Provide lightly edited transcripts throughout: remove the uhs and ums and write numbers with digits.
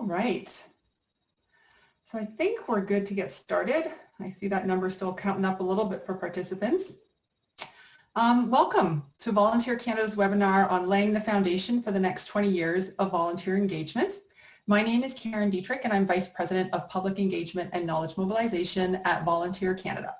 All right. So I think we're good to get started. I see that number still counting up a little bit for participants. Welcome to Volunteer Canada's webinar on laying the foundation for the next 20 years of volunteer engagement. My name is Karen Dietrich and I'm Vice President of Public Engagement and Knowledge Mobilization at Volunteer Canada.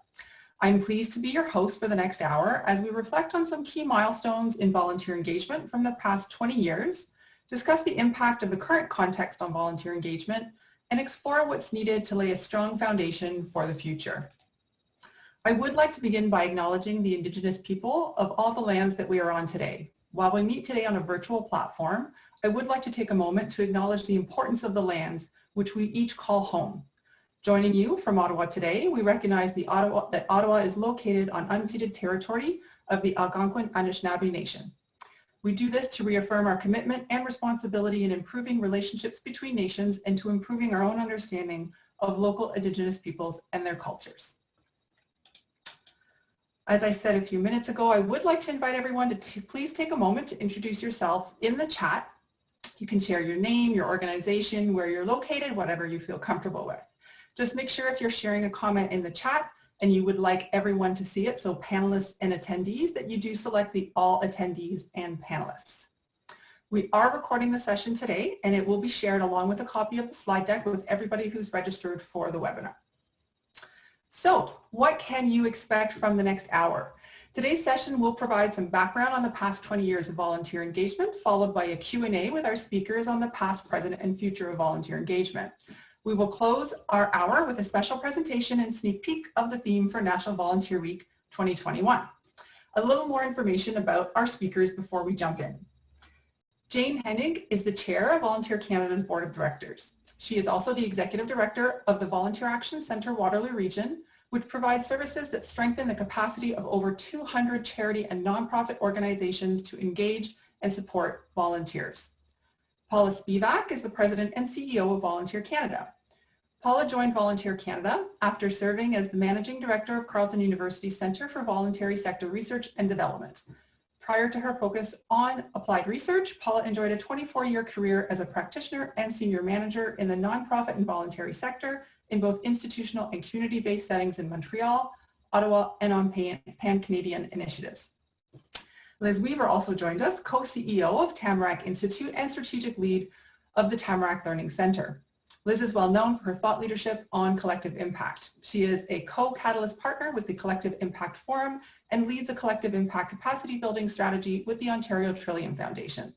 I'm pleased to be your host for the next hour as we reflect on some key milestones in volunteer engagement from the past 20 years, discuss the impact of the current context on volunteer engagement, and explore what's needed to lay a strong foundation for the future. I would like to begin by acknowledging the Indigenous people of all the lands that we are on today. While we meet today on a virtual platform, I would like to take a moment to acknowledge the importance of the lands which we each call home. Joining you from Ottawa today, we recognize that Ottawa is located on unceded territory of the Algonquin Anishinaabe Nation. We do this to reaffirm our commitment and responsibility in improving relationships between nations and to improving our own understanding of local Indigenous peoples and their cultures. As I said a few minutes ago, I would like to invite everyone to please take a moment to introduce yourself in the chat. You can share your name, your organization, where you're located, whatever you feel comfortable with. Just make sure if you're sharing a comment in the chat and you would like everyone to see it, so panelists and attendees, that you do select the all attendees and panelists. We are recording the session today and it will be shared along with a copy of the slide deck with everybody who's registered for the webinar. So what can you expect from the next hour? Today's session will provide some background on the past 20 years of volunteer engagement, followed by a Q&A with our speakers on the past, present, and future of volunteer engagement. We will close our hour with a special presentation and sneak peek of the theme for National Volunteer Week 2021. A little more information about our speakers before we jump in. Jane Hennig is the chair of Volunteer Canada's Board of Directors. She is also the executive director of the Volunteer Action Centre Waterloo Region, which provides services that strengthen the capacity of over 200 charity and nonprofit organizations to engage and support volunteers. Paula Spivak is the president and CEO of Volunteer Canada. Paula joined Volunteer Canada after serving as the managing director of Carleton University Centre for Voluntary Sector Research and Development. Prior to her focus on applied research, Paula enjoyed a 24-year career as a practitioner and senior manager in the nonprofit and voluntary sector in both institutional and community-based settings in Montreal, Ottawa, and on pan-Canadian initiatives. Liz Weaver also joined us, co-CEO of Tamarack Institute and strategic lead of the Tamarack Learning Centre. Liz is well known for her thought leadership on collective impact. She is a co-catalyst partner with the Collective Impact Forum and leads a collective impact capacity building strategy with the Ontario Trillium Foundation.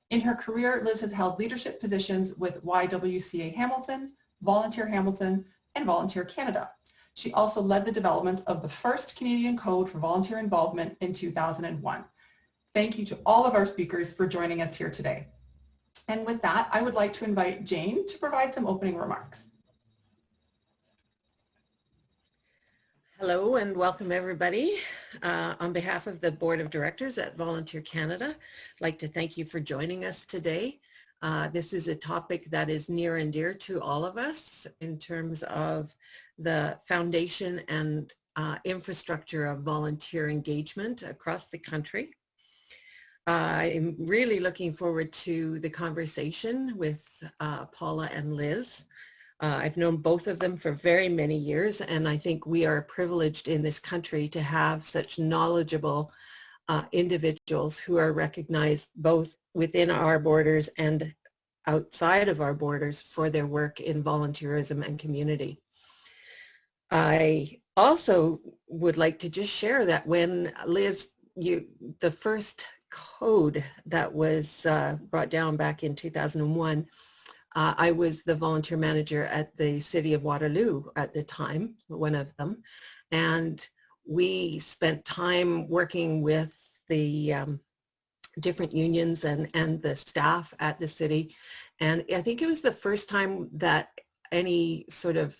In her career, Liz has held leadership positions with YWCA Hamilton, Volunteer Hamilton, and Volunteer Canada. She also led the development of the first Canadian Code for Volunteer Involvement in 2001. Thank you to all of our speakers for joining us here today. And with that, I would like to invite Jane to provide some opening remarks. Hello and welcome everybody. On behalf of the Board of Directors at Volunteer Canada, I'd like to thank you for joining us today. This is a topic that is near and dear to all of us in terms of the foundation and infrastructure of volunteer engagement across the country. I'm really looking forward to the conversation with Paula and Liz. I've known both of them for very many years, and I think we are privileged in this country to have such knowledgeable individuals who are recognized both within our borders and outside of our borders for their work in volunteerism and community. I also would like to just share that when Liz, the first code that was brought down back in 2001, I was the volunteer manager at the City of Waterloo at the time, one of them, and we spent time working with the different unions and the staff at the city, and I think it was the first time that any sort of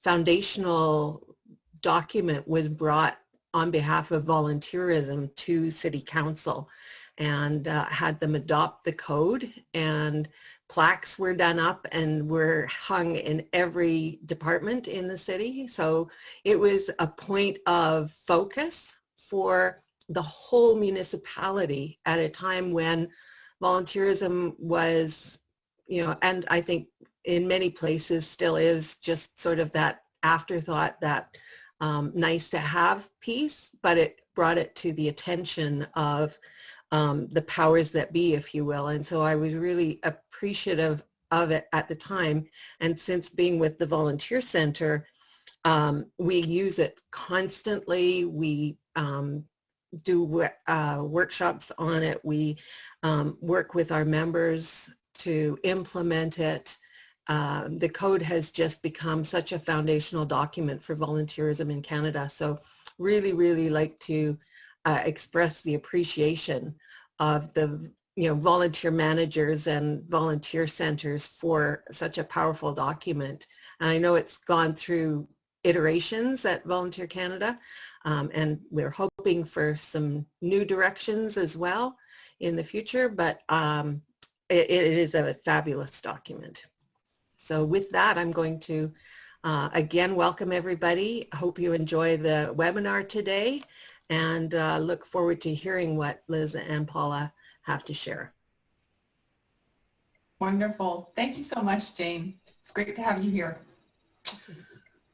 foundational document was brought on behalf of volunteerism to City Council, and had them adopt the code, and plaques were done up and were hung in every department in the city. So it was a point of focus for the whole municipality at a time when volunteerism was and I think in many places still is just sort of that afterthought, that nice to have piece, but it brought it to the attention of the powers that be, if you will. And so I was really appreciative of it at the time. And since being with the Volunteer Center, we use it constantly. We do workshops on it. We work with our members to implement it. The code has just become such a foundational document for volunteerism in Canada. So really, really like to express the appreciation of the volunteer managers and volunteer centers for such a powerful document. And I know it's gone through iterations at Volunteer Canada, and we're hoping for some new directions as well in the future, but it is a fabulous document. So with that, I'm going to again welcome everybody. I hope you enjoy the webinar today, and look forward to hearing what Liz and Paula have to share. Wonderful. Thank you so much, Jane. It's great to have you here.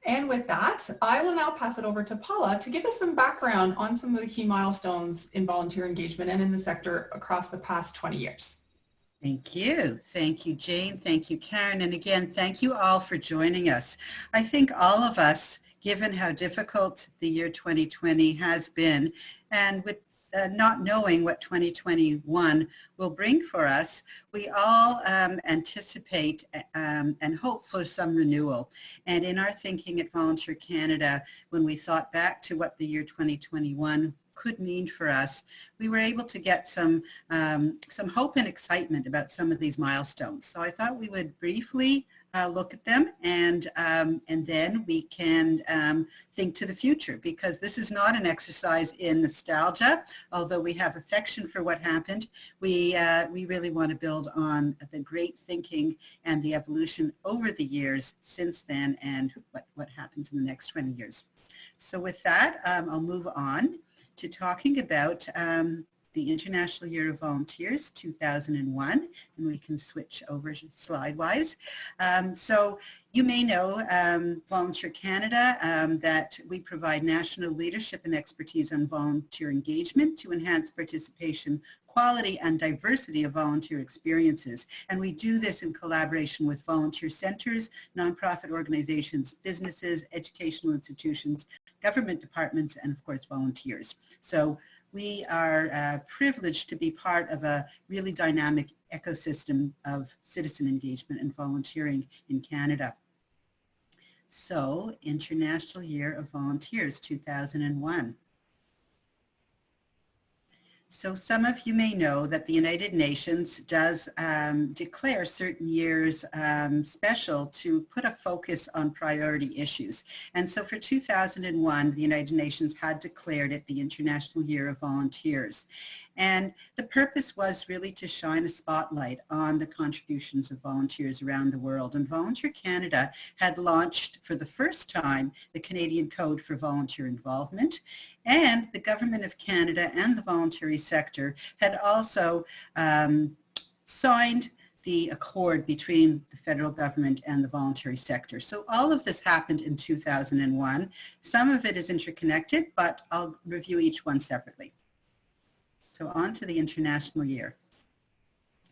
And with that, I will now pass it over to Paula to give us some background on some of the key milestones in volunteer engagement and in the sector across the past 20 years. Thank you. Thank you, Jane. Thank you, Karen. And again, thank you all for joining us. I think all of us, given how difficult the year 2020 has been, and with not knowing what 2021 will bring for us, we all anticipate and hope for some renewal. And in our thinking at Volunteer Canada, when we thought back to what the year 2021 could mean for us, we were able to get some hope and excitement about some of these milestones. So I thought we would briefly look at them, and then we can think to the future, because this is not an exercise in nostalgia. Although we have affection for what happened, we really want to build on the great thinking and the evolution over the years since then, and what happens in the next 20 years. So with that, I'll move on to talking about the International Year of Volunteers 2001, and we can switch over slide-wise. So you may know Volunteer Canada, that we provide national leadership and expertise on volunteer engagement to enhance participation, quality, and diversity of volunteer experiences. And we do this in collaboration with volunteer centers, nonprofit organizations, businesses, educational institutions, government departments, and of course volunteers. So we are privileged to be part of a really dynamic ecosystem of citizen engagement and volunteering in Canada. So, International Year of Volunteers 2001. So some of you may know that the United Nations does declare certain years special to put a focus on priority issues. And so for 2001, the United Nations had declared it the International Year of Volunteers. And the purpose was really to shine a spotlight on the contributions of volunteers around the world. And Volunteer Canada had launched for the first time the Canadian Code for Volunteer Involvement. And the Government of Canada and the voluntary sector had also signed the accord between the federal government and the voluntary sector. So all of this happened in 2001. Some of it is interconnected, but I'll review each one separately. So on to the International Year.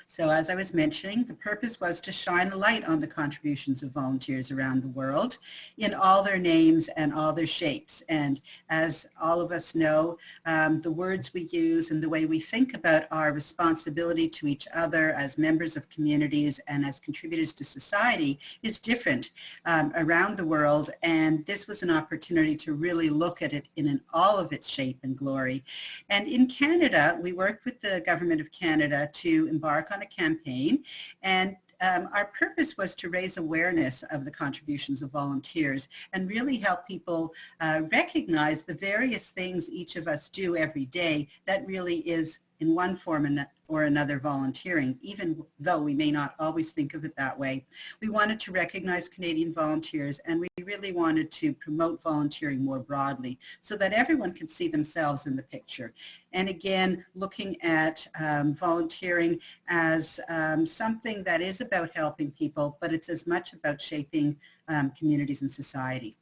So as I was mentioning, the purpose was to shine a light on the contributions of volunteers around the world in all their names and all their shapes. And as all of us know, the words we use and the way we think about our responsibility to each other as members of communities and as contributors to society is different around the world. And this was an opportunity to really look at it in all of its shape and glory. And in Canada, we worked with the Government of Canada to embark on a campaign, and our purpose was to raise awareness of the contributions of volunteers and really help people recognize the various things each of us do every day that really is in one form or another volunteering, even though we may not always think of it that way. We wanted to recognize Canadian volunteers, and we really wanted to promote volunteering more broadly so that everyone can see themselves in the picture. And again, looking at volunteering as something that is about helping people, but it's as much about shaping communities and society.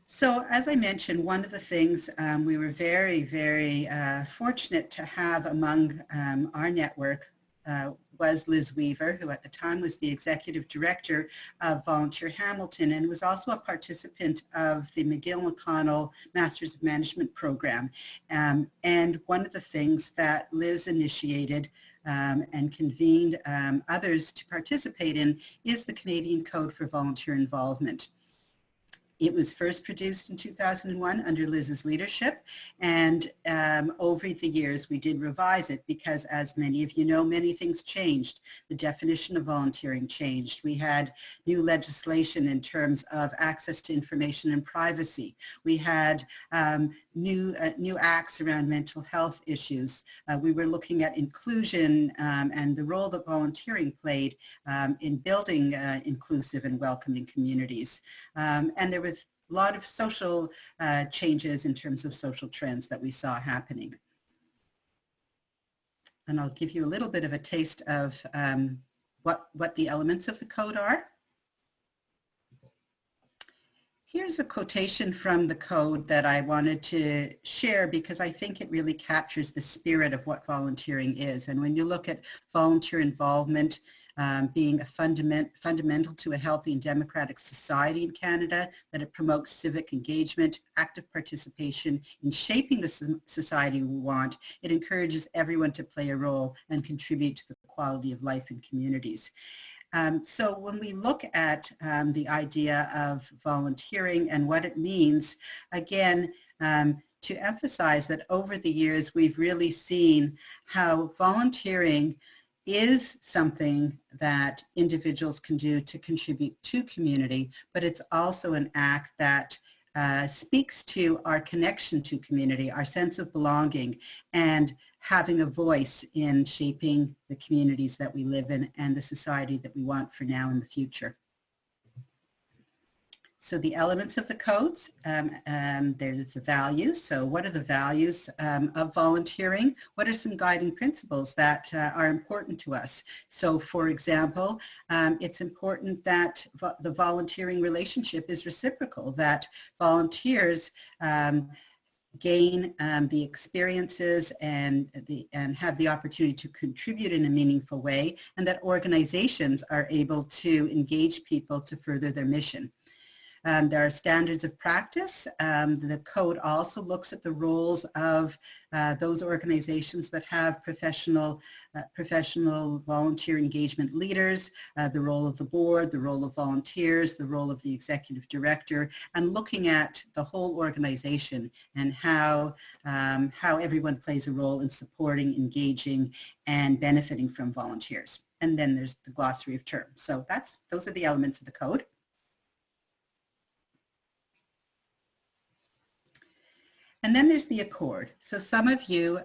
So as I mentioned, one of the things we were very, very fortunate to have among our network was Liz Weaver, who at the time was the executive director of Volunteer Hamilton and was also a participant of the McGill-McConnell Masters of Management program. And one of the things that Liz initiated and convened others to participate in is the Canadian Code for Volunteer Involvement. It was first produced in 2001 under Liz's leadership, and over the years we did revise it because, as many of you know, many things changed. The definition of volunteering changed. We had new legislation in terms of access to information and privacy. We had new acts around mental health issues. We were looking at inclusion and the role that volunteering played in building inclusive and welcoming communities. And there was a lot of social changes in terms of social trends that we saw happening. And I'll give you a little bit of a taste of what the elements of the code are. Here's a quotation from the code that I wanted to share because I think it really captures the spirit of what volunteering is. And when you look at volunteer involvement being a fundamental to a healthy and democratic society in Canada, that it promotes civic engagement, active participation in shaping the society we want, it encourages everyone to play a role and contribute to the quality of life in communities. So when we look at the idea of volunteering and what it means, again, to emphasize that over the years we've really seen how volunteering is something that individuals can do to contribute to community, but it's also an act that speaks to our connection to community, our sense of belonging, and having a voice in shaping the communities that we live in and the society that we want for now and the future. So the elements of the codes, there's the values. So what are the values of volunteering? What are some guiding principles that are important to us? So for example, it's important that the volunteering relationship is reciprocal, that volunteers gain the experiences and have the opportunity to contribute in a meaningful way, and that organizations are able to engage people to further their mission. There are standards of practice. The code also looks at the roles of those organizations that have professional volunteer engagement leaders, the role of the board, the role of volunteers, the role of the executive director, and looking at the whole organization and how everyone plays a role in supporting, engaging, and benefiting from volunteers. And then there's the glossary of terms. So those are the elements of the code. And then there's the Accord. So some of you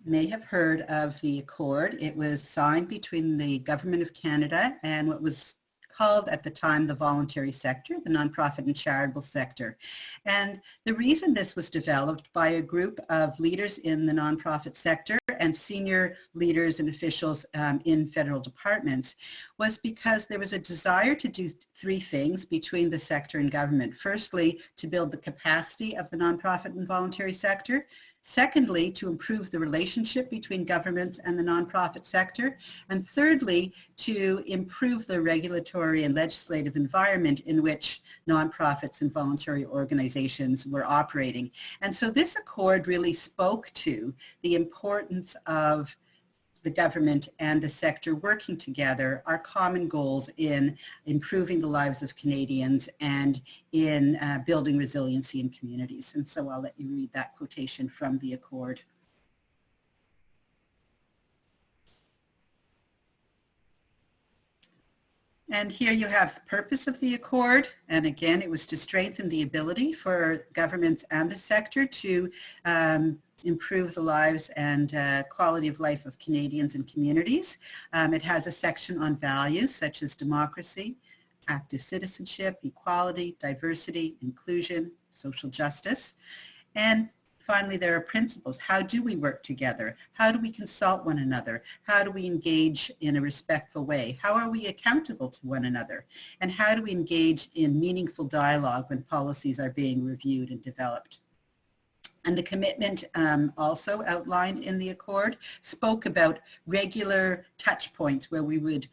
may have heard of the Accord. It was signed between the Government of Canada and what was called at the time the voluntary sector, the nonprofit and charitable sector. And the reason this was developed by a group of leaders in the nonprofit sector and senior leaders and officials in federal departments was because there was a desire to do three things between the sector and government. Firstly, to build the capacity of the nonprofit and voluntary sector. Secondly, to improve the relationship between governments and the nonprofit sector. And thirdly, to improve the regulatory and legislative environment in which nonprofits and voluntary organizations were operating. And so this accord really spoke to the importance of the government and the sector working together, our common goals in improving the lives of Canadians and in building resiliency in communities. And so I'll let you read that quotation from the Accord. And here you have the purpose of the Accord. And again, it was to strengthen the ability for governments and the sector to improve the lives and quality of life of Canadians and communities. It has a section on values such as democracy, active citizenship, equality, diversity, inclusion, social justice. And finally, there are principles. How do we work together? How do we consult one another? How do we engage in a respectful way? How are we accountable to one another? And how do we engage in meaningful dialogue when policies are being reviewed and developed? And the commitment also outlined in the Accord spoke about regular touch points where we would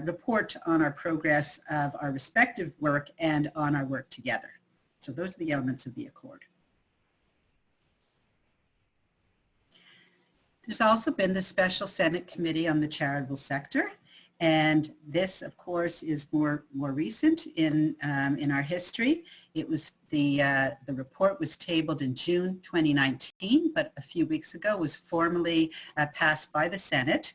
report on our progress of our respective work and on our work together. So those are the elements of the Accord. There's also been the Special Senate Committee on the Charitable Sector. And this, of course, is more recent in our history. It was the report was tabled in June 2019, but a few weeks ago was formally passed by the Senate.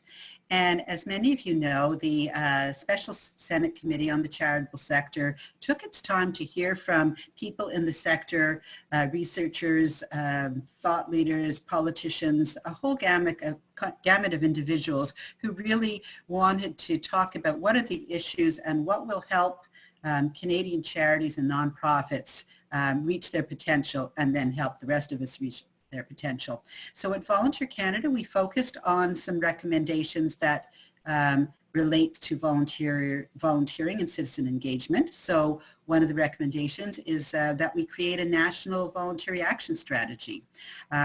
And as many of you know, the Special Senate Committee on the Charitable Sector took its time to hear from people in the sector, researchers, thought leaders, politicians, a whole gamut of individuals who really wanted to talk about what are the issues and what will help Canadian charities and nonprofits reach their potential and then help the rest of us reach their potential. So at Volunteer Canada, we focused on some recommendations that relate to volunteering and citizen engagement. So one of the recommendations is that we create a national voluntary action strategy.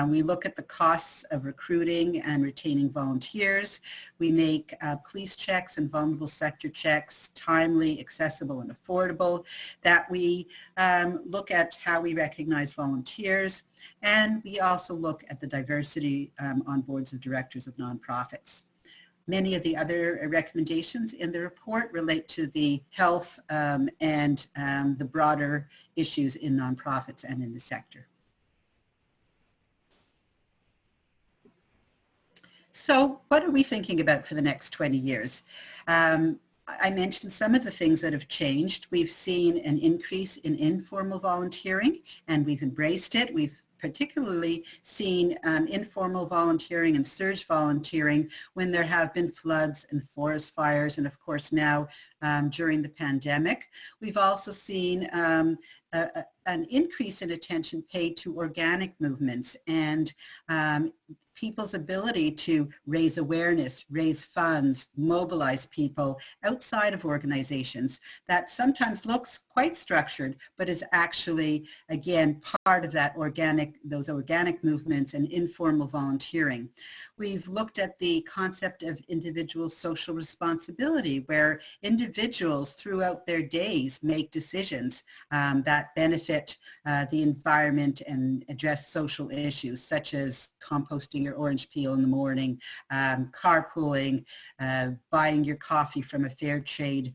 We look at the costs of recruiting and retaining volunteers. We make police checks and vulnerable sector checks timely, accessible, and affordable. That we look at how we recognize volunteers. And we also look at the diversity on boards of directors of nonprofits. Many of the other recommendations in the report relate to the health and the broader issues in nonprofits and in the sector. So what are we thinking about for the next 20 years? I mentioned some of the things that have changed. We've seen an increase in informal volunteering, and we've embraced it. We've particularly seen informal volunteering and surge volunteering when there have been floods and forest fires, and of course now during the pandemic. We've also seen an increase in attention paid to organic movements and people's ability to raise awareness, raise funds, mobilize people outside of organizations that sometimes looks quite structured, but is actually, again, part of that those organic movements and informal volunteering. We've looked at the concept of individual social responsibility, where individuals throughout their days make decisions that benefit the environment and address social issues such as composting your orange peel in the morning, carpooling, buying your coffee from a fair trade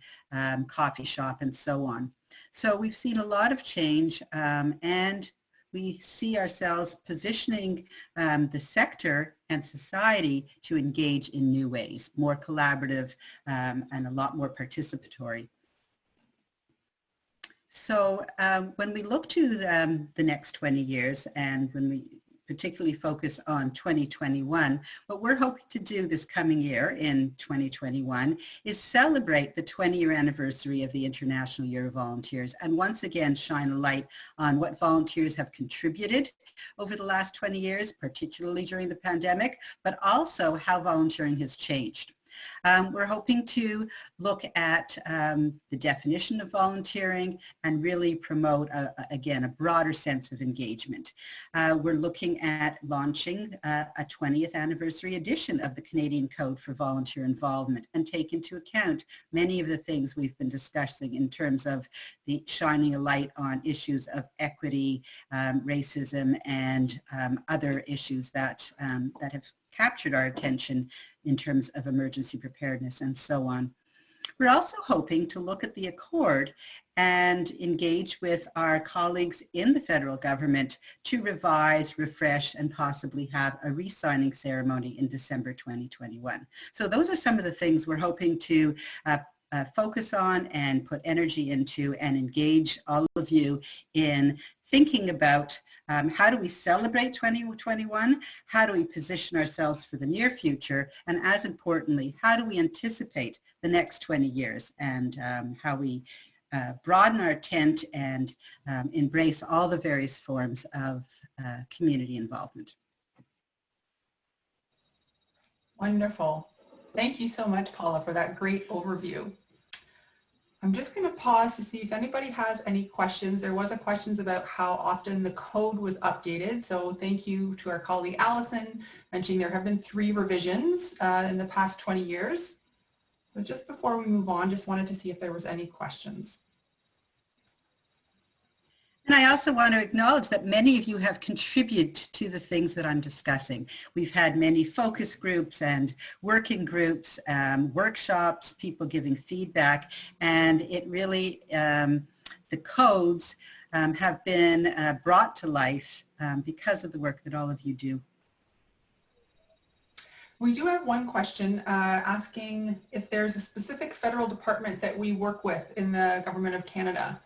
coffee shop, and so on. So we've seen a lot of change, and we see ourselves positioning the sector and society to engage in new ways, more collaborative and a lot more participatory. So when we look to the next 20 years, and when we particularly focus on 2021, what we're hoping to do this coming year in 2021 is celebrate the 20-year anniversary of the International Year of Volunteers, and once again shine a light on what volunteers have contributed over the last 20 years, particularly during the pandemic, but also how volunteering has changed. We're hoping to look at the definition of volunteering and really promote, again, a broader sense of engagement. We're looking at launching a 20th anniversary edition of the Canadian Code for Volunteer Involvement and take into account many of the things we've been discussing in terms of the shining a light on issues of equity, racism, and other issues that have captured our attention in terms of emergency preparedness and so on. We're also hoping to look at the Accord and engage with our colleagues in the federal government to revise, refresh, and possibly have a re-signing ceremony in December 2021. So those are some of the things we're hoping to focus on and put energy into and engage all of you in thinking about how do we celebrate 2021, how do we position ourselves for the near future, and as importantly, how do we anticipate the next 20 years, and how we broaden our tent and embrace all the various forms of community involvement. Wonderful. Thank you so much, Paula, for that great overview. I'm just going to pause to see if anybody has any questions. There was a questions about how often the code was updated. So thank you to our colleague Allison mentioning there have been 3 revisions in the past 20 years. So just before we move on, just wanted to see if there was any questions. And I also want to acknowledge that many of you have contributed to the things that I'm discussing. We've had many focus groups and working groups, workshops, people giving feedback, and it really, the codes have been brought to life because of the work that all of you do. We do have one question asking if there's a specific federal department that we work with in the Government of Canada.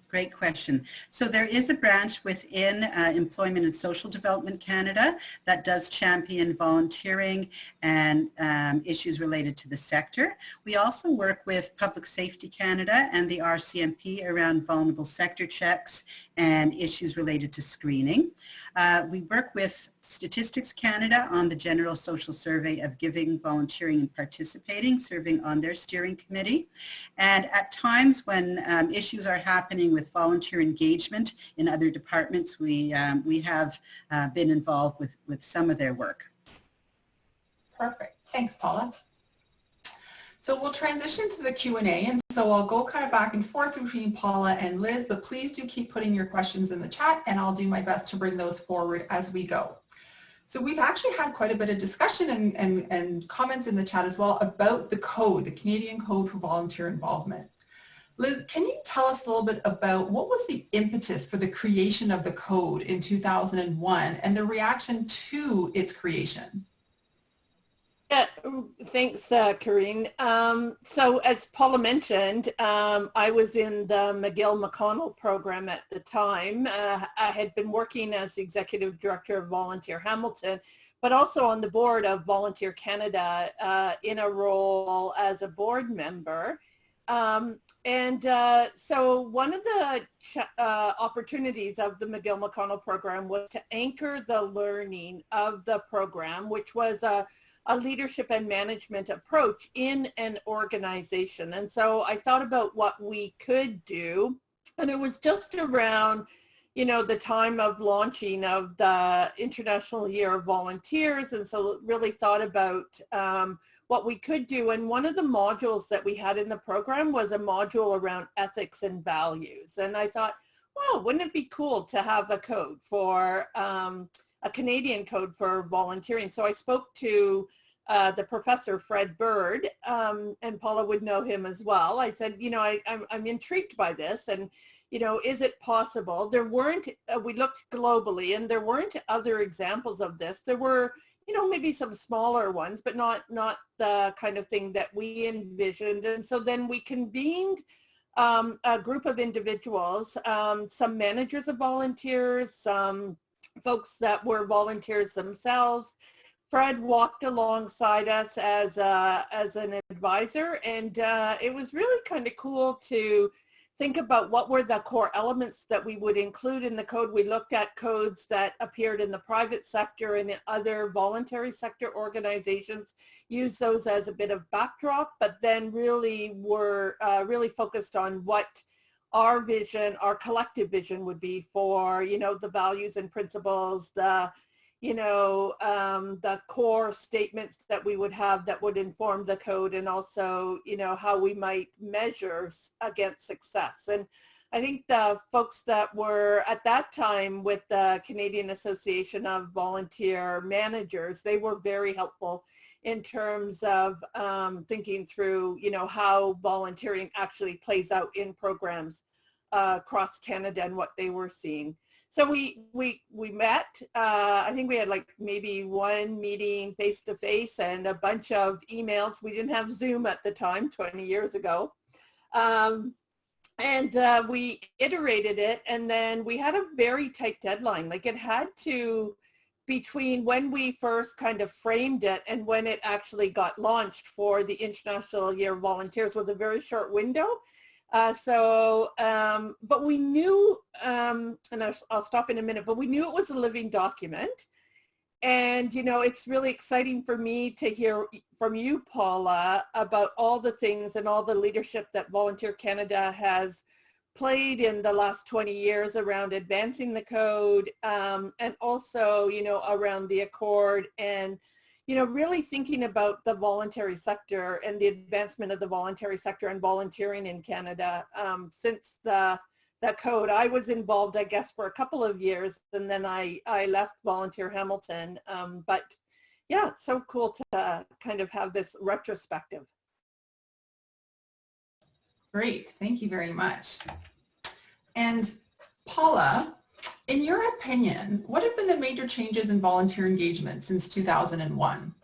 Great question. So there is a branch within Employment and Social Development Canada that does champion volunteering and issues related to the sector. We also work with Public Safety Canada and the RCMP around vulnerable sector checks and issues related to screening. We work with Statistics Canada on the General Social Survey of Giving, Volunteering and Participating, serving on their steering committee. And at times when issues are happening with volunteer engagement in other departments, we have been involved with some of their work. Perfect. Thanks, Paula. So we'll transition to the Q&A, and so I'll go kind of back and forth between Paula and Liz, but please do keep putting your questions in the chat and I'll do my best to bring those forward as we go. So we've actually had quite a bit of discussion and comments in the chat as well about the code, the Canadian Code for Volunteer Involvement. Liz, can you tell us a little bit about what was the impetus for the creation of the code in 2001 and the reaction to its creation? Yeah, thanks, Karine. So as Paula mentioned, I was in the McGill-McConnell program at the time. I had been working as the Executive Director of Volunteer Hamilton, but also on the board of Volunteer Canada in a role as a board member. So one of the opportunities of the McGill-McConnell program was to anchor the learning of the program, which was a leadership and management approach in an organization. And so I thought about what we could do, and it was just around, you know, the time of launching of the International Year of Volunteers, and so really thought about what we could do. And one of the modules that we had in the program was a module around ethics and values. And I thought, wow, wouldn't it be cool to have a code for a Canadian code for volunteering? So I spoke to the professor, Fred Bird, and Paula would know him as well. I said, you know, I'm intrigued by this, and, you know, is it possible? There weren't, we looked globally, and there weren't other examples of this. There were, you know, maybe some smaller ones, but not the kind of thing that we envisioned. And so then we convened a group of individuals, some managers of volunteers, some folks that were volunteers themselves. Fred walked alongside us as an advisor, and it was really kind of cool to think about what were the core elements that we would include in the code. We looked at codes that appeared in the private sector and in other voluntary sector organizations, used those as a bit of backdrop, but then really were really focused on what our vision, our collective vision would be for, you know, the values and principles, the, you know, the core statements that we would have that would inform the code, and also, you know, how we might measure against success. And I think the folks that were at that time with the Canadian Association of Volunteer Managers, they were very helpful in terms of thinking through, you know, how volunteering actually plays out in programs across Canada and what they were seeing. So we met, I think we had like maybe one meeting face-to-face and a bunch of emails. We didn't have Zoom at the time, 20 years ago. We iterated it, and then we had a very tight deadline. Like it had to, between when we first kind of framed it and when it actually got launched for the International Year of Volunteers was a very short window. But we knew, and I'll stop in a minute, but we knew it was a living document. And, you know, it's really exciting for me to hear from you, Paula, about all the things and all the leadership that Volunteer Canada has played in the last 20 years around advancing the code, and also, you know, around the Accord, and, you know, really thinking about the voluntary sector and the advancement of the voluntary sector and volunteering in Canada since the code. I was involved, I guess, for a couple of years, and then I left Volunteer Hamilton. But yeah, it's so cool to kind of have this retrospective. Great, thank you very much. And Paula, in your opinion, what have been the major changes in volunteer engagement since 2001?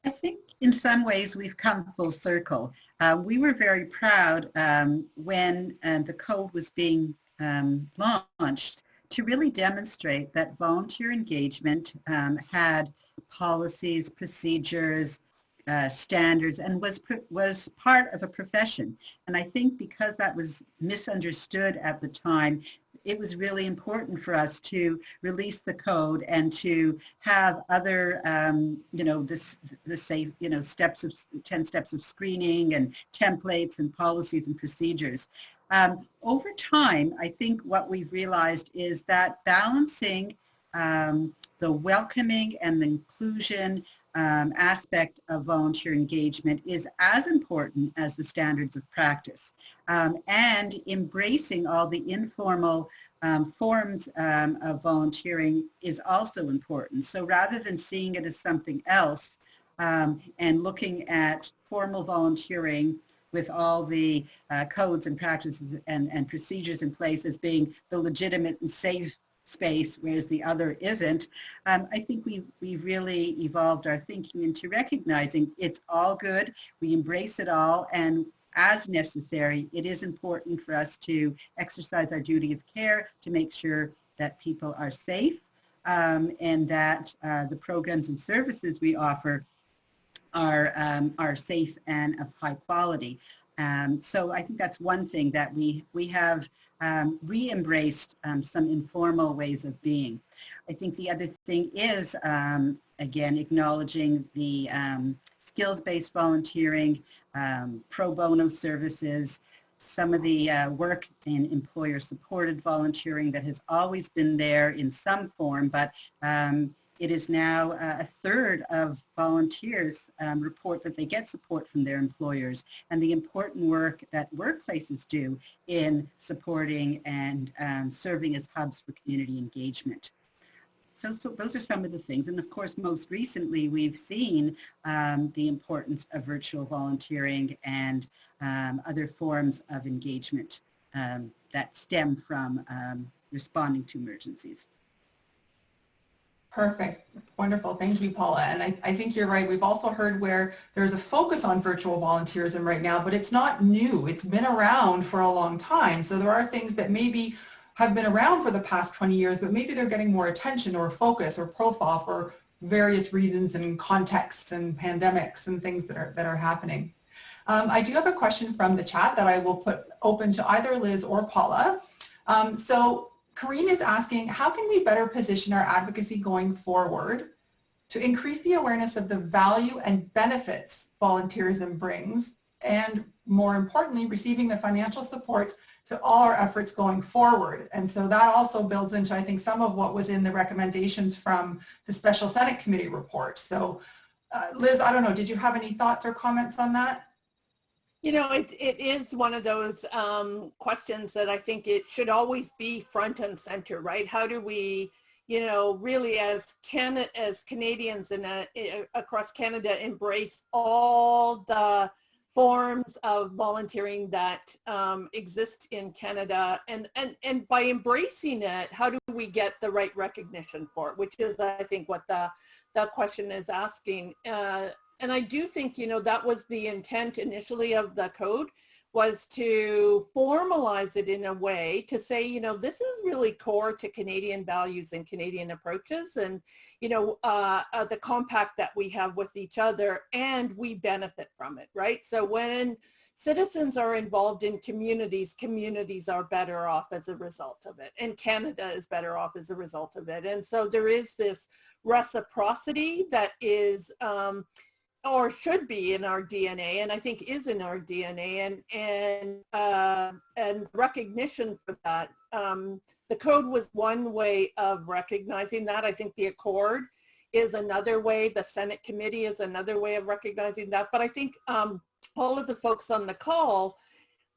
I think in some ways we've come full circle. We were very proud when the code was being launched to really demonstrate that volunteer engagement had policies, procedures, standards, and was part of a profession. And I think because that was misunderstood at the time, it was really important for us to release the code and to have other, you know, the safe, you know, 10 steps of screening and templates and policies and procedures. Over time, I think what we've realized is that balancing the welcoming and the inclusion aspect of volunteer engagement is as important as the standards of practice. And embracing all the informal forms of volunteering is also important. So rather than seeing it as something else and looking at formal volunteering with all the codes and practices and procedures in place as being the legitimate and safe space, whereas the other isn't, I think we've really evolved our thinking into recognizing it's all good, we embrace it all, and as necessary, it is important for us to exercise our duty of care to make sure that people are safe and that the programs and services we offer are safe and of high quality. So I think that's one thing that we have re-embraced some informal ways of being. I think the other thing is, again, acknowledging the skills-based volunteering, pro bono services, some of the work in employer-supported volunteering that has always been there in some form, but it is now a third of volunteers report that they get support from their employers, and the important work that workplaces do in supporting and serving as hubs for community engagement. So those are some of the things. And of course, most recently, we've seen the importance of virtual volunteering and other forms of engagement that stem from responding to emergencies. Perfect. Wonderful. Thank you, Paula. And I think you're right. We've also heard where there's a focus on virtual volunteerism right now, but it's not new. It's been around for a long time. So there are things that maybe have been around for the past 20 years, but maybe they're getting more attention or focus or profile for various reasons and contexts and pandemics and things that are happening. I do have a question from the chat that I will put open to either Liz or Paula. So Corrine is asking, how can we better position our advocacy going forward to increase the awareness of the value and benefits volunteerism brings, and more importantly, receiving the financial support to all our efforts going forward? And so that also builds into, I think, some of what was in the recommendations from the Special Senate Committee report. So Liz, I don't know, did you have any thoughts or comments on that? You know, it is one of those questions that I think it should always be front and center, right? How do we, you know, really as Canadians and across Canada embrace all the forms of volunteering that exist in Canada, and by embracing it, how do we get the right recognition for it, which is, I think, what the question is asking. And I do think, you know, that was the intent initially of the code, was to formalize it in a way to say, you know, this is really core to Canadian values and Canadian approaches, and, you know, the compact that we have with each other, and we benefit from it, right? So when citizens are involved in communities, communities are better off as a result of it, and Canada is better off as a result of it. And so there is this reciprocity that is, or should be, in our DNA, and I think is in our DNA, and recognition for that. The code was one way of recognizing that. I think the Accord is another way. The Senate committee is another way of recognizing that. But I think all of the folks on the call,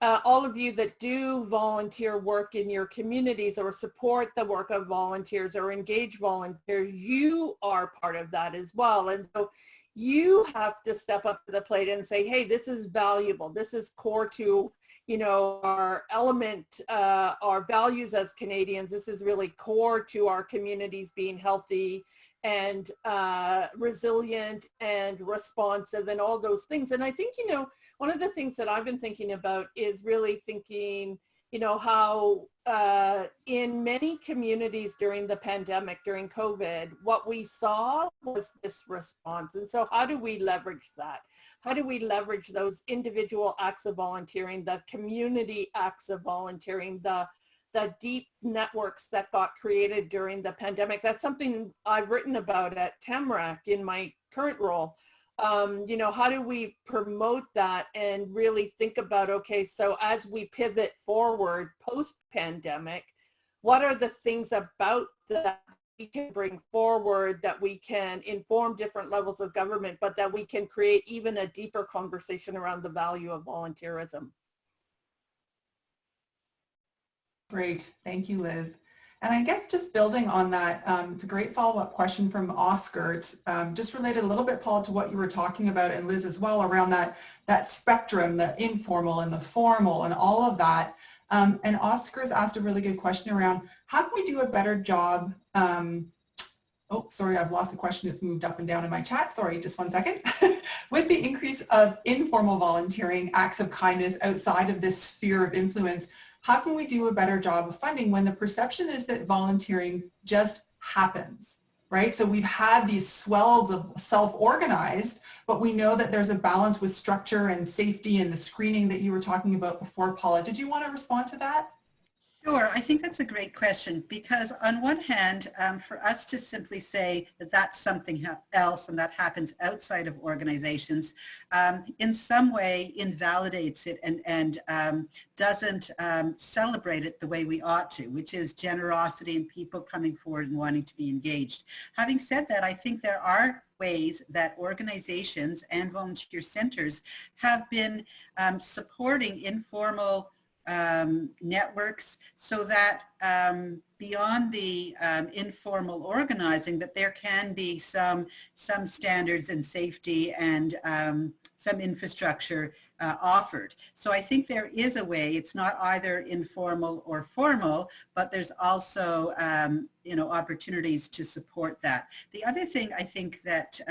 all of you that do volunteer work in your communities or support the work of volunteers or engage volunteers, you are part of that as well. And so you have to step up to the plate and say, hey, this is valuable. This is core to, you know, our element, our values as Canadians. This is really core to our communities being healthy and resilient and responsive and all those things. And I think, you know, one of the things that I've been thinking about is really thinking, you know, how in many communities during the pandemic, during COVID, what we saw was this response. And so how do we leverage that? How do we leverage those individual acts of volunteering, the community acts of volunteering, the deep networks that got created during the pandemic? That's something I've written about at Tamarack in my current role. You know, how do we promote that and really think about, okay, so as we pivot forward post-pandemic, what are the things about that we can bring forward, that we can inform different levels of government, but that we can create even a deeper conversation around the value of volunteerism? Great, thank you, Liz. And I guess just building on that, it's a great follow-up question from Oscar. It's just related a little bit, Paul, to what you were talking about, and Liz as well, around that spectrum, the informal and the formal and all of that. And Oscar's asked a really good question around how can we do a better job, oh, sorry, I've lost the question. It's moved up and down in my chat. Sorry, just one second. With the increase of informal volunteering, acts of kindness outside of this sphere of influence, how can we do a better job of funding when the perception is that volunteering just happens, right? So we've had these swells of self-organized, but we know that there's a balance with structure and safety and the screening that you were talking about before, Paula. Did you want to respond to that? Sure, I think that's a great question, because on one hand, for us to simply say that that's something else and that happens outside of organizations, in some way invalidates it and doesn't celebrate it the way we ought to, which is generosity and people coming forward and wanting to be engaged. Having said that, I think there are ways that organizations and volunteer centers have been supporting informal networks, so that beyond the informal organizing, that there can be some standards and safety and some infrastructure offered. So I think there is a way. It's not either informal or formal, but there's also you know, opportunities to support that. The other thing I think that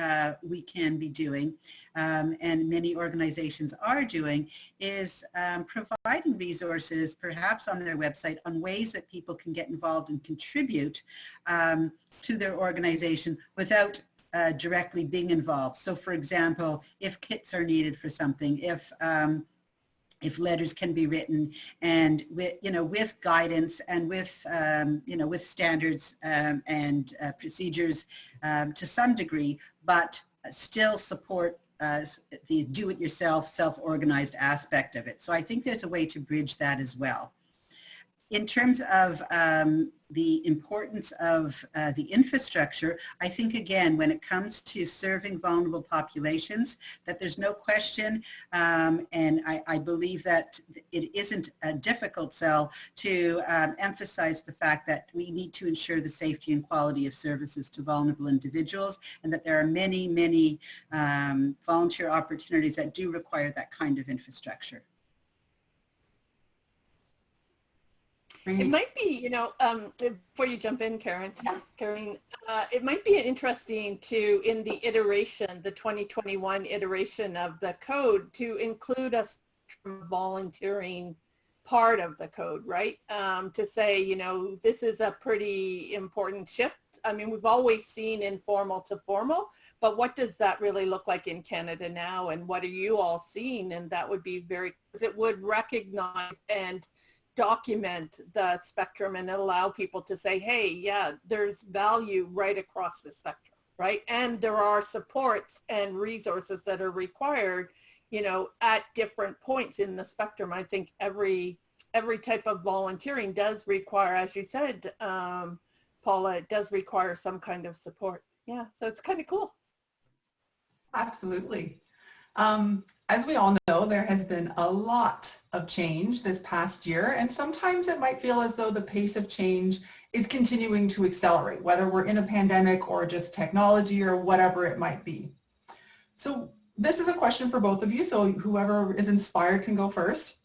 we can be doing, and many organizations are doing, is providing resources, perhaps on their website, on ways that people can get involved and contribute to their organization without directly being involved. So for example, if kits are needed for something, if letters can be written, and with, you know, with guidance and with, you know, with standards and procedures to some degree, but still support the do-it-yourself, self-organized aspect of it. So I think there's a way to bridge that as well. in terms of the importance of the infrastructure, I think, again, when it comes to serving vulnerable populations, that there's no question, and I believe that it isn't a difficult sell to emphasize the fact that we need to ensure the safety and quality of services to vulnerable individuals, and that there are many, many volunteer opportunities that do require that kind of infrastructure. It might be, you know, before you jump in, Karen, it might be interesting to, in the iteration, the 2021 iteration of the code, to include a volunteering part of the code, right? To say, you know, this is a pretty important shift. I mean, we've always seen informal to formal, but what does that really look like in Canada now? And what are you all seeing? And that would be very, because it would recognize and document the spectrum and allow people to say, hey, yeah, there's value right across the spectrum, right? And there are supports and resources that are required, you know, at different points in the spectrum. I think every type of volunteering does require, as you said, Paula, it does require some kind of support. Yeah, so it's kind of cool. Absolutely. As we all know, there has been a lot of change this past year, and sometimes it might feel as though the pace of change is continuing to accelerate, whether we're in a pandemic or just technology or whatever it might be. So this is a question for both of you, so whoever is inspired can go first.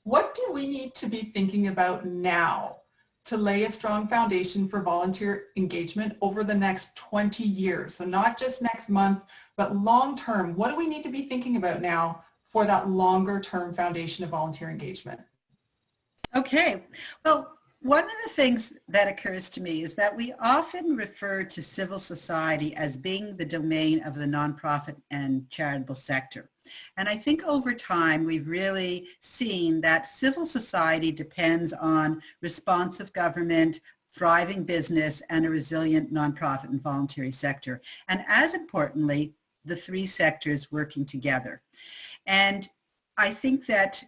What do we need to be thinking about now to lay a strong foundation for volunteer engagement over the next 20 years? So not just next month, but long term. What do we need to be thinking about now for that longer term foundation of volunteer engagement? Okay, well, one of the things that occurs to me is that we often refer to civil society as being the domain of the nonprofit and charitable sector. And I think over time we've really seen that civil society depends on responsive government, thriving business, and a resilient nonprofit and voluntary sector. And as importantly, the three sectors working together. And I think that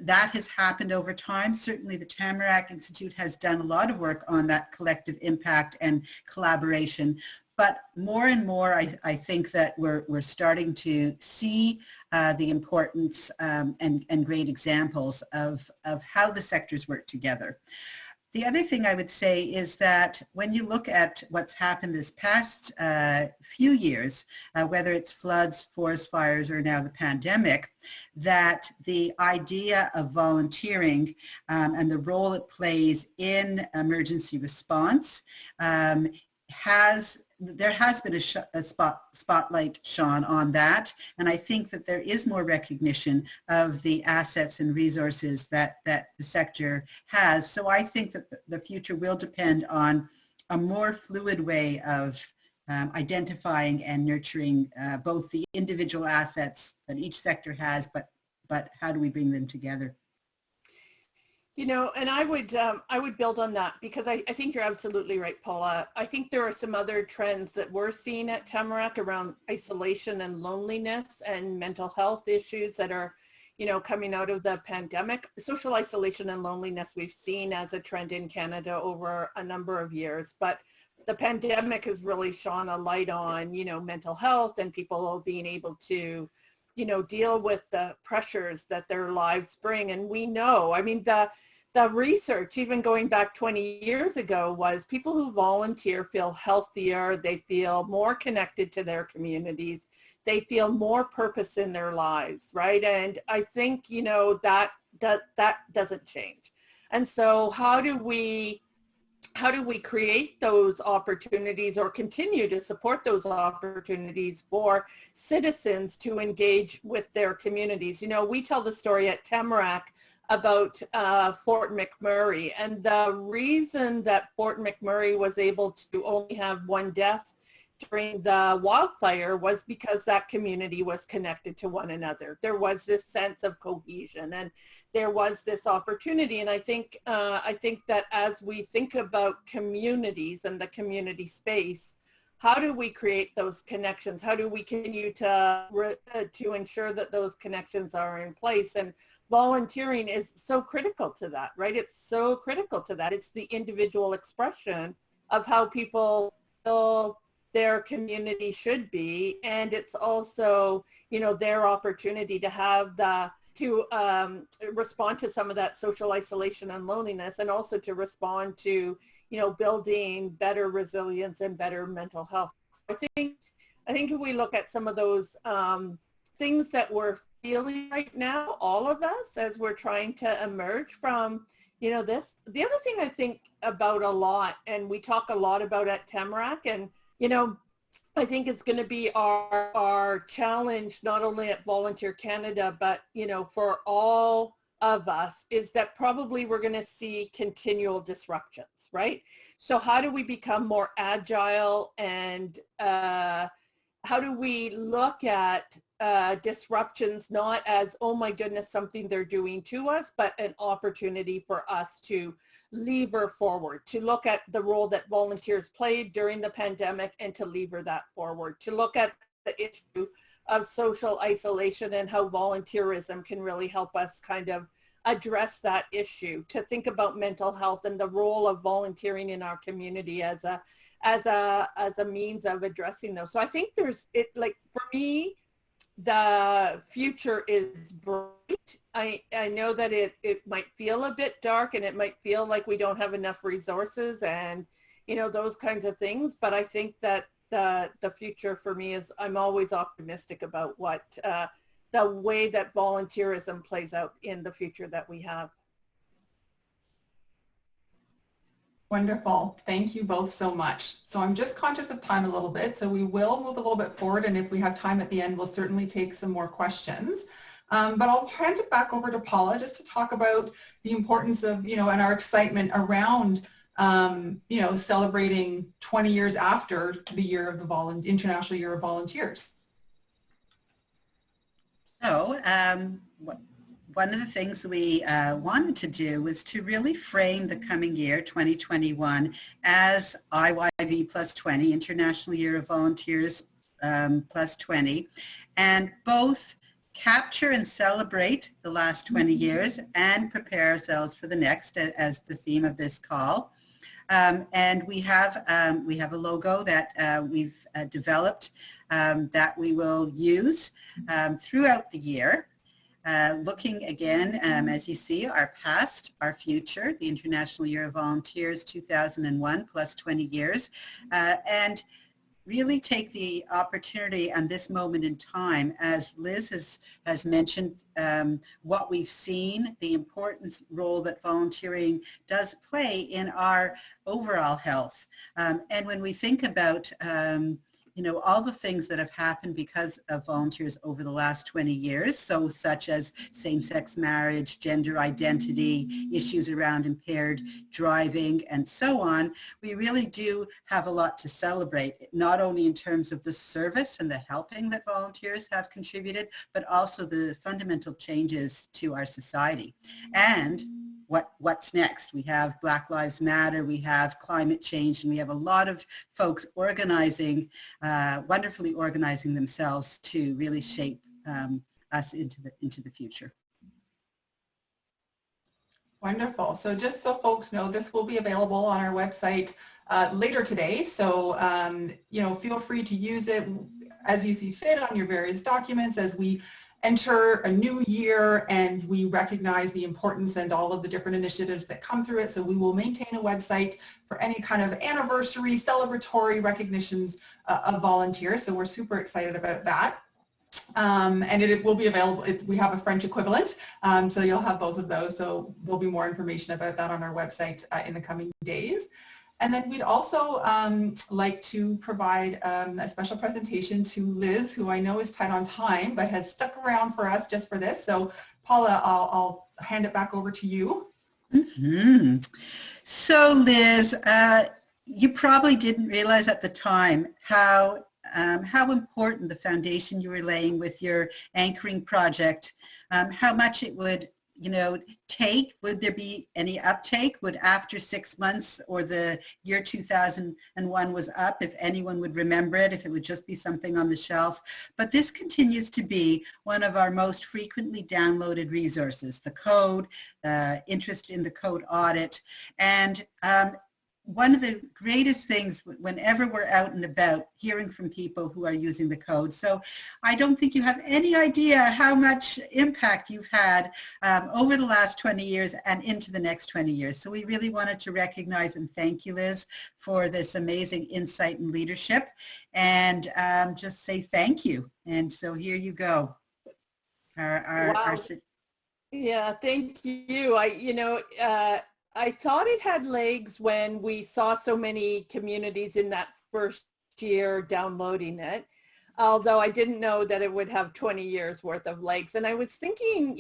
has happened over time. Certainly the Tamarack Institute has done a lot of work on that collective impact and collaboration. But more and more, I think that we're starting to see the importance and great examples of how the sectors work together. The other thing I would say is that when you look at what's happened this past few years, whether it's floods, forest fires, or now the pandemic, that the idea of volunteering and the role it plays in emergency response there has been a spotlight shone on that, and I think that there is more recognition of the assets and resources that the sector has. So I think that the future will depend on a more fluid way of identifying and nurturing both the individual assets that each sector has, but how do we bring them together? You know, and I would build on that, because I think you're absolutely right, Paula. I think there are some other trends that we're seeing at Tamarack around isolation and loneliness and mental health issues that are, you know, coming out of the pandemic. Social isolation and loneliness we've seen as a trend in Canada over a number of years, but the pandemic has really shone a light on, you know, mental health and people being able to, you know, deal with the pressures that their lives bring. And we know, I mean, the research, even going back 20 years ago, was people who volunteer feel healthier, they feel more connected to their communities, they feel more purpose in their lives, right? And I think, you know, that doesn't change. And so how do we create those opportunities or continue to support those opportunities for citizens to engage with their communities? You know, we tell the story at Tamarack about Fort McMurray, and the reason that Fort McMurray was able to only have one death during the wildfire was because that community was connected to one another. There was this sense of cohesion, and there was this opportunity. And I think that as we think about communities and the community space, how do we create those connections? How do we continue to ensure that those connections are in place? And volunteering is so critical to that, right? It's so critical to that. It's the individual expression of how people feel their community should be. And it's also, you know, their opportunity to have to respond to some of that social isolation and loneliness, and also to respond to, you know, building better resilience and better mental health. I think if we look at some of those things that we're feeling right now, all of us, as we're trying to emerge from, you know, this, the other thing I think about a lot, and we talk a lot about at Tamarack, and, you know, I think it's going to be our challenge, not only at Volunteer Canada, but, you know, for all of us, is that probably we're going to see continual disruptions, right? So how do we become more agile, and how do we look at disruptions not as, oh my goodness, something they're doing to us, but an opportunity for us to lever forward, to look at the role that volunteers played during the pandemic and to lever that forward, to look at the issue of social isolation and how volunteerism can really help us kind of address that issue, to think about mental health and the role of volunteering in our community as a means of addressing those. So I think like, for me, the future is bright. I know that it might feel a bit dark, and it might feel like we don't have enough resources and, you know, those kinds of things. But I think that the future for me is, I'm always optimistic about what the way that volunteerism plays out in the future that we have. Wonderful. Thank you both so much. So I'm just conscious of time a little bit, so we will move a little bit forward, and if we have time at the end, we'll certainly take some more questions. But I'll hand it back over to Paula just to talk about the importance of, you know, and our excitement around, you know, celebrating 20 years after the year of the International Year of Volunteers. So one of the things we wanted to do was to really frame the coming year, 2021, as IYV plus 20, International Year of Volunteers plus 20, and both capture and celebrate the last 20 years and prepare ourselves for the next, as the theme of this call. And we have a logo that we've developed that we will use throughout the year. Looking again, as you see, our past, our future, the International Year of Volunteers 2001 plus 20 years, and really take the opportunity and this moment in time, as Liz has mentioned, what we've seen, the important role that volunteering does play in our overall health. And when we think about you know, all the things that have happened because of volunteers over the last 20 years, so such as same-sex marriage, gender identity, issues around impaired driving, and so on, we really do have a lot to celebrate, not only in terms of the service and the helping that volunteers have contributed, but also the fundamental changes to our society. And what's next? We have Black Lives Matter, we have climate change, and we have a lot of folks organizing, wonderfully organizing themselves to really shape us into the future. Wonderful. So just so folks know, this will be available on our website later today. So, you know, feel free to use it as you see fit on your various documents as we enter a new year and we recognize the importance and all of the different initiatives that come through it. So we will maintain a website for any kind of anniversary, celebratory recognitions of volunteers. So we're super excited about that. And it will be available. We have a French equivalent, so you'll have both of those. So there'll be more information about that on our website in the coming days. And then we'd also like to provide a special presentation to Liz, who I know is tight on time, but has stuck around for us just for this. So Paula, I'll hand it back over to you. Mm-hmm. So Liz, you probably didn't realize at the time how important the foundation you were laying with your anchoring project, how much it would would there be any uptake? Would after 6 months or the year 2001 was up, if anyone would remember it, if it would just be something on the shelf? But this continues to be one of our most frequently downloaded resources, the code, interest in the code audit. And one of the greatest things whenever we're out and about, hearing from people who are using the code. So I don't think you have any idea how much impact you've had over the last 20 years and into the next 20 years. So we really wanted to recognize and thank you, Liz, for this amazing insight and leadership, and just say thank you. And so here you go. Wow. Yeah, thank you. I thought it had legs when we saw so many communities in that first year downloading it, although I didn't know that it would have 20 years worth of legs. And I was thinking,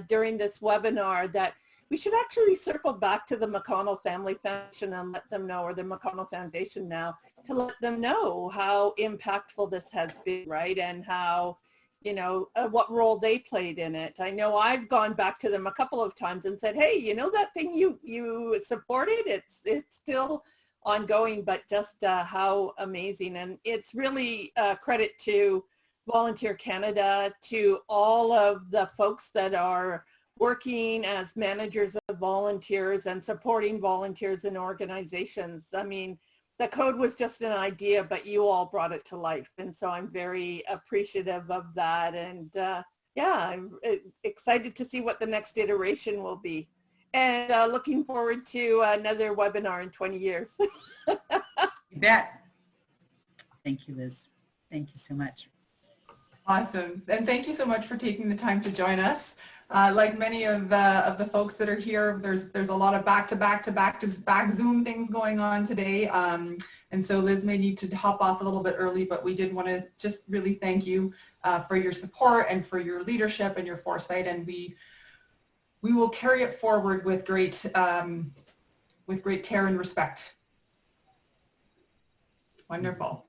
during this webinar that we should actually circle back to the McConnell Family Foundation and let them know, or the McConnell Foundation now, to let them know how impactful this has been, right? And how, what role they played in it. I know I've gone back to them a couple of times and said, hey, that thing you supported, it's still ongoing, but just how amazing. And it's really credit to Volunteer Canada, to all of the folks that are working as managers of volunteers and supporting volunteers in organizations. I mean, the code was just an idea, but you all brought it to life. And so I'm very appreciative of that. And I'm excited to see what the next iteration will be. And looking forward to another webinar in 20 years. You bet. Thank you, Liz. Thank you so much. Awesome. And thank you so much for taking the time to join us. Like many of the folks that are here, there's a lot of back-to-back Zoom things going on today. And so Liz may need to hop off a little bit early, but we did want to just really thank you for your support and for your leadership and your foresight. And we will carry it forward with great care and respect. Wonderful.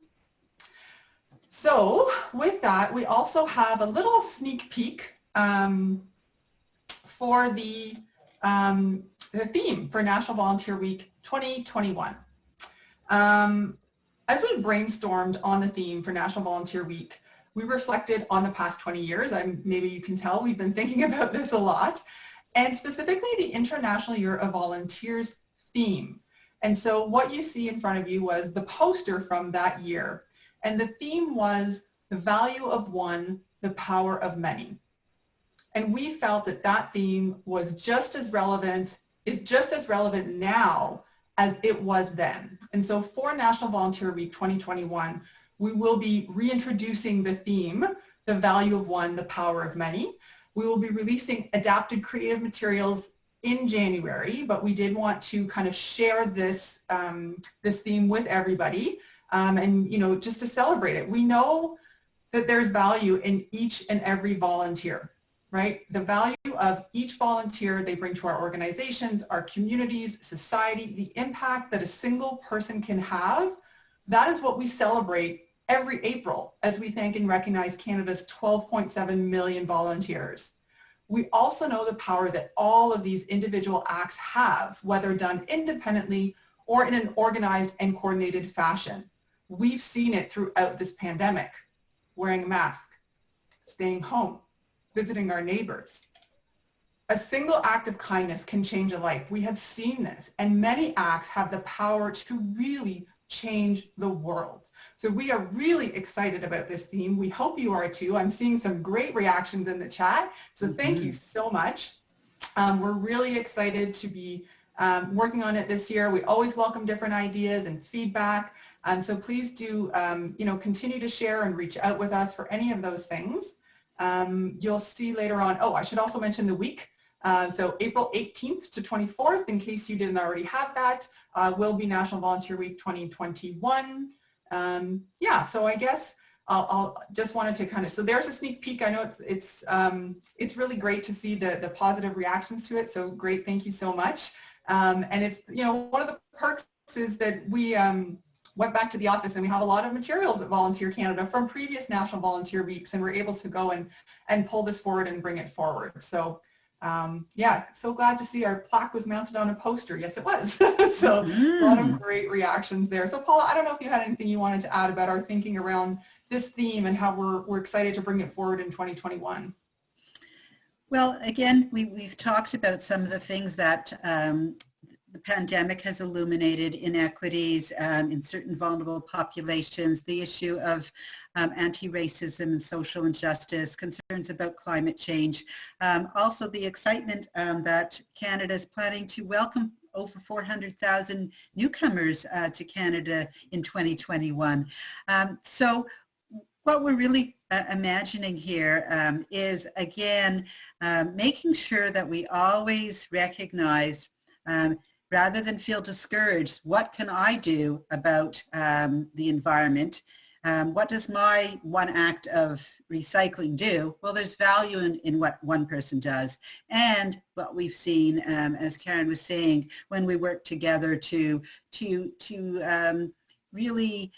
So with that, we also have a little sneak peek for the theme for National Volunteer Week 2021. As we brainstormed on the theme for National Volunteer Week, we reflected on the past 20 years. Maybe you can tell we've been thinking about this a lot, and specifically the International Year of Volunteers theme. And so what you see in front of you was the poster from that year. And the theme was the value of one, the power of many. And we felt that that theme was is just as relevant now as it was then. And so for National Volunteer Week 2021, we will be reintroducing the theme, the value of one, the power of many. We will be releasing adapted creative materials in January, but we did want to kind of share this, this theme with everybody. And just to celebrate it. We know that there's value in each and every volunteer, right? The value of each volunteer they bring to our organizations, our communities, society, the impact that a single person can have, that is what we celebrate every April as we thank and recognize Canada's 12.7 million volunteers. We also know the power that all of these individual acts have, whether done independently or in an organized and coordinated fashion. We've seen it throughout this pandemic, wearing a mask, staying home, visiting our neighbors. A single act of kindness can change a life. We have seen this, and many acts have the power to really change the world. So we are really excited about this theme. We hope you are too. I'm seeing some great reactions in the chat, so thank you so much. We're really excited to be working on it this year. We always welcome different ideas and feedback. So please do, continue to share and reach out with us for any of those things. You'll see later on, I should also mention the week. So April 18th to 24th, in case you didn't already have that, will be National Volunteer Week 2021. So I guess I'll just wanted to kind of, so there's a sneak peek. I know it's really great to see the positive reactions to it. So great, thank you so much. And it's, one of the perks is that we went back to the office and we have a lot of materials at Volunteer Canada from previous National Volunteer Weeks, and we're able to go and pull this forward and bring it forward. So Yeah, so glad to see our plaque was mounted on a poster. Yes, it was. So a lot of great reactions there. So Paula, I don't know if you had anything you wanted to add about our thinking around this theme and how we're excited to bring it forward in 2021. Well, again, we've talked about some of the things that the pandemic has illuminated: inequities in certain vulnerable populations, the issue of anti-racism and social injustice, concerns about climate change, also the excitement that Canada is planning to welcome over 400,000 newcomers to Canada in 2021. So what we're really imagining here is, again, making sure that we always recognize, rather than feel discouraged, what can I do about the environment? What does my one act of recycling do? Well, there's value in what one person does. And what we've seen, as Karen was saying, when we work together to really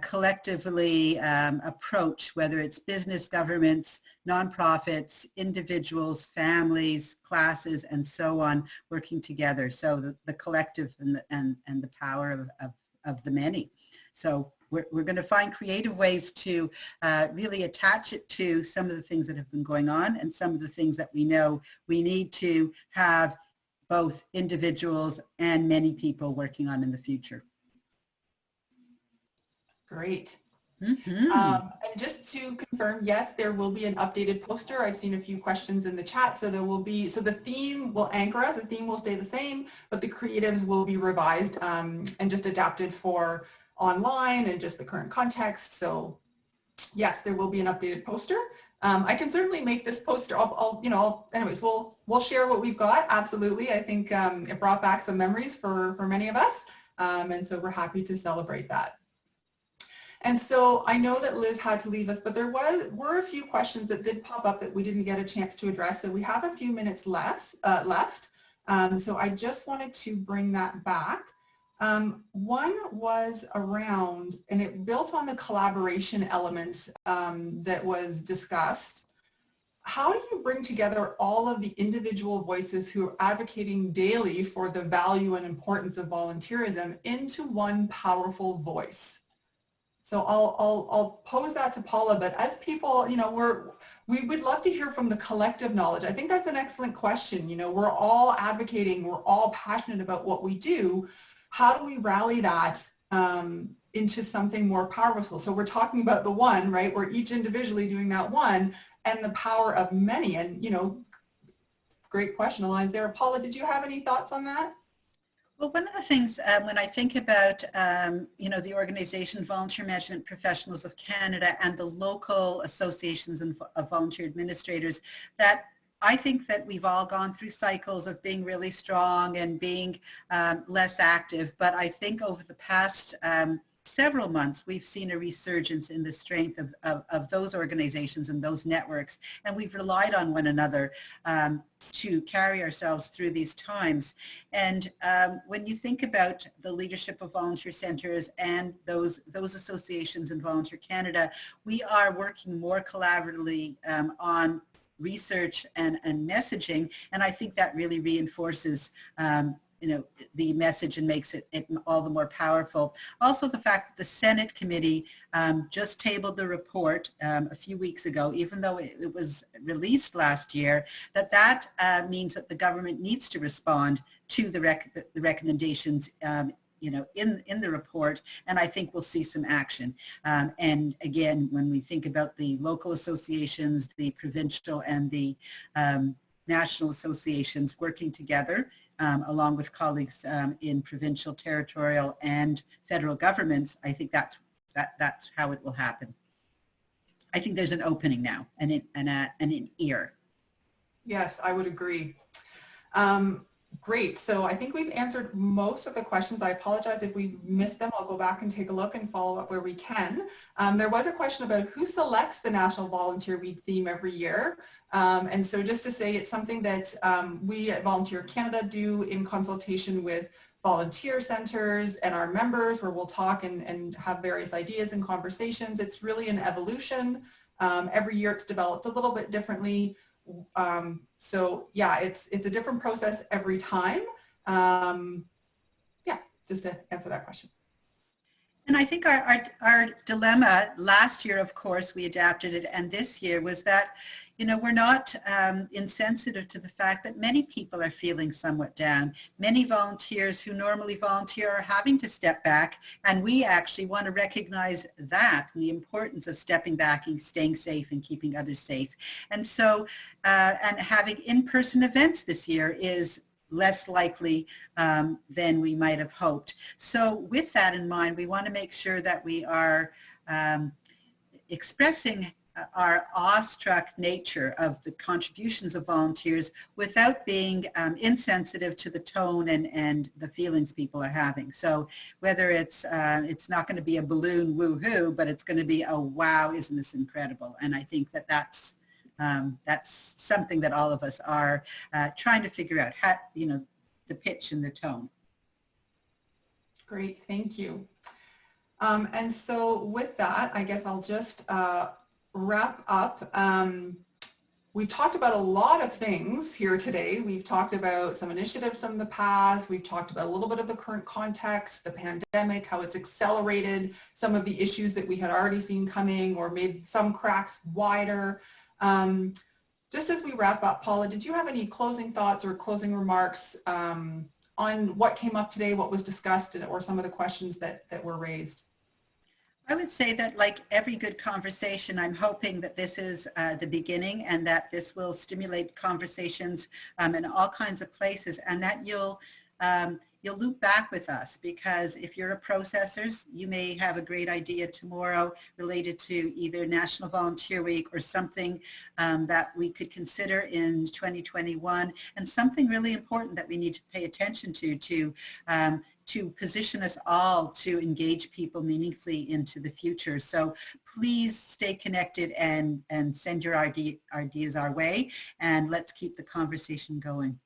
collectively approach, whether it's business, governments, nonprofits, individuals, families, classes, and so on, working together. So the collective and the power of the many. So we're going to find creative ways to really attach it to some of the things that have been going on and some of the things that we know we need to have both individuals and many people working on in the future. Great. Mm-hmm. And just to confirm, yes, there will be an updated poster. I've seen a few questions in the chat, so there will be, so the theme will anchor us, the theme will stay the same, but the creatives will be revised and just adapted for online and just the current context. So yes, there will be an updated poster. I can certainly make this poster. Anyways, we'll share what we've got. Absolutely. I think it brought back some memories for many of us. And so we're happy to celebrate that. And so I know that Liz had to leave us, but there were a few questions that did pop up that we didn't get a chance to address. So we have a few minutes left. So I just wanted to bring that back. One was around, and it built on the collaboration element that was discussed. How do you bring together all of the individual voices who are advocating daily for the value and importance of volunteerism into one powerful voice? So I'll pose that to Paula, but as people, we would love to hear from the collective knowledge. I think that's an excellent question. We're all advocating, we're all passionate about what we do. How do we rally that into something more powerful? So we're talking about the one, right? We're each individually doing that one, and the power of many. And, great question, Alliance there. Paula, did you have any thoughts on that? Well, one of the things when I think about, the organization Volunteer Management Professionals of Canada and the local associations of volunteer administrators, that I think that we've all gone through cycles of being really strong and being less active. But I think over the past several months, we've seen a resurgence in the strength of those organizations and those networks. And we've relied on one another to carry ourselves through these times. And when you think about the leadership of volunteer centers and those associations in Volunteer Canada, we are working more collaboratively on research and messaging. And I think that really reinforces the message and makes it all the more powerful. Also, the fact that the Senate committee just tabled the report a few weeks ago, even though it was released last year, that means that the government needs to respond to the recommendations in the report, and I think we'll see some action. And again, when we think about the local associations, the provincial and the national associations working together, along with colleagues in provincial, territorial, and federal governments, I think that's how it will happen. I think there's an opening now and an ear. Yes, I would agree. Great. So I think we've answered most of the questions. I apologize if we missed them. I'll go back and take a look and follow up where we can. There was a question about who selects the National Volunteer Week theme every year. And so just to say, it's something that we at Volunteer Canada do in consultation with volunteer centers and our members, where we'll talk and have various ideas and conversations. It's really an evolution. Every year it's developed a little bit differently. So yeah, it's a different process every time. Yeah, just to answer that question. And I think our dilemma last year, of course, we adapted it, and this year was that, you know, we're not insensitive to the fact that many people are feeling somewhat down. Many volunteers who normally volunteer are having to step back, and we actually want to recognize that, the importance of stepping back and staying safe and keeping others safe. And so, and having in-person events this year is less likely than we might have hoped. So with that in mind, we want to make sure that we are expressing our awestruck nature of the contributions of volunteers without being insensitive to the tone and the feelings people are having. So whether it's not going to be a balloon woohoo, but it's going to be a wow, isn't this incredible? And I think that that's something that all of us are trying to figure out, how, you know, the pitch and the tone. Great, thank you. And so with that, I guess I'll just wrap up. We've talked about a lot of things here today. We've talked about some initiatives from the past. We've talked about a little bit of the current context, the pandemic, how it's accelerated some of the issues that we had already seen coming or made some cracks wider. Just as we wrap up, Paula, did you have any closing thoughts or closing remarks on what came up today, what was discussed, or some of the questions that were raised? I would say that, like every good conversation, I'm hoping that this is the beginning, and that this will stimulate conversations in all kinds of places, and that you'll loop back with us, because if you're a processors, you may have a great idea tomorrow related to either National Volunteer Week or something that we could consider in 2021, and something really important that we need to pay attention to position us all to engage people meaningfully into the future. So please stay connected and send your ideas our way, and let's keep the conversation going.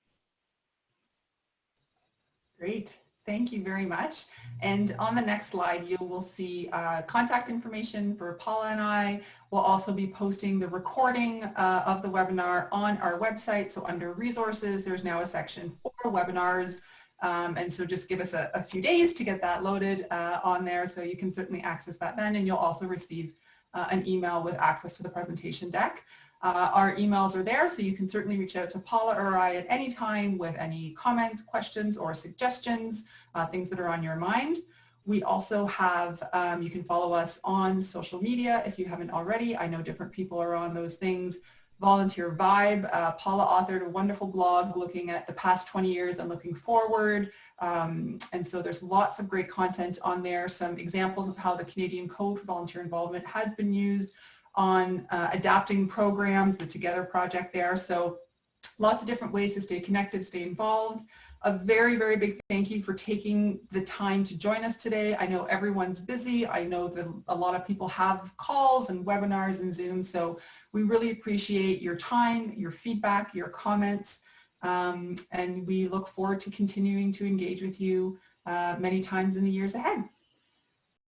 Great. Thank you very much. And on the next slide, you will see contact information for Paula and I. We'll also be posting the recording of the webinar on our website. So under resources, there's now a section for webinars. And so just give us a few days to get that loaded on there, so you can certainly access that then, and you'll also receive an email with access to the presentation deck. Our emails are there, so you can certainly reach out to Paula or I at any time with any comments, questions, or suggestions, things that are on your mind. We also have, you can follow us on social media if you haven't already. I know different people are on those things. Volunteer Vibe. Paula authored a wonderful blog looking at the past 20 years and looking forward. And so there's lots of great content on there, some examples of how the Canadian Code for Volunteer Involvement has been used on adapting programs, the Together project there. So lots of different ways to stay connected, stay involved. A very, very big thank you for taking the time to join us today. I know everyone's busy. I know that a lot of people have calls and webinars and Zoom, so we really appreciate your time, your feedback, your comments, and we look forward to continuing to engage with you many times in the years ahead.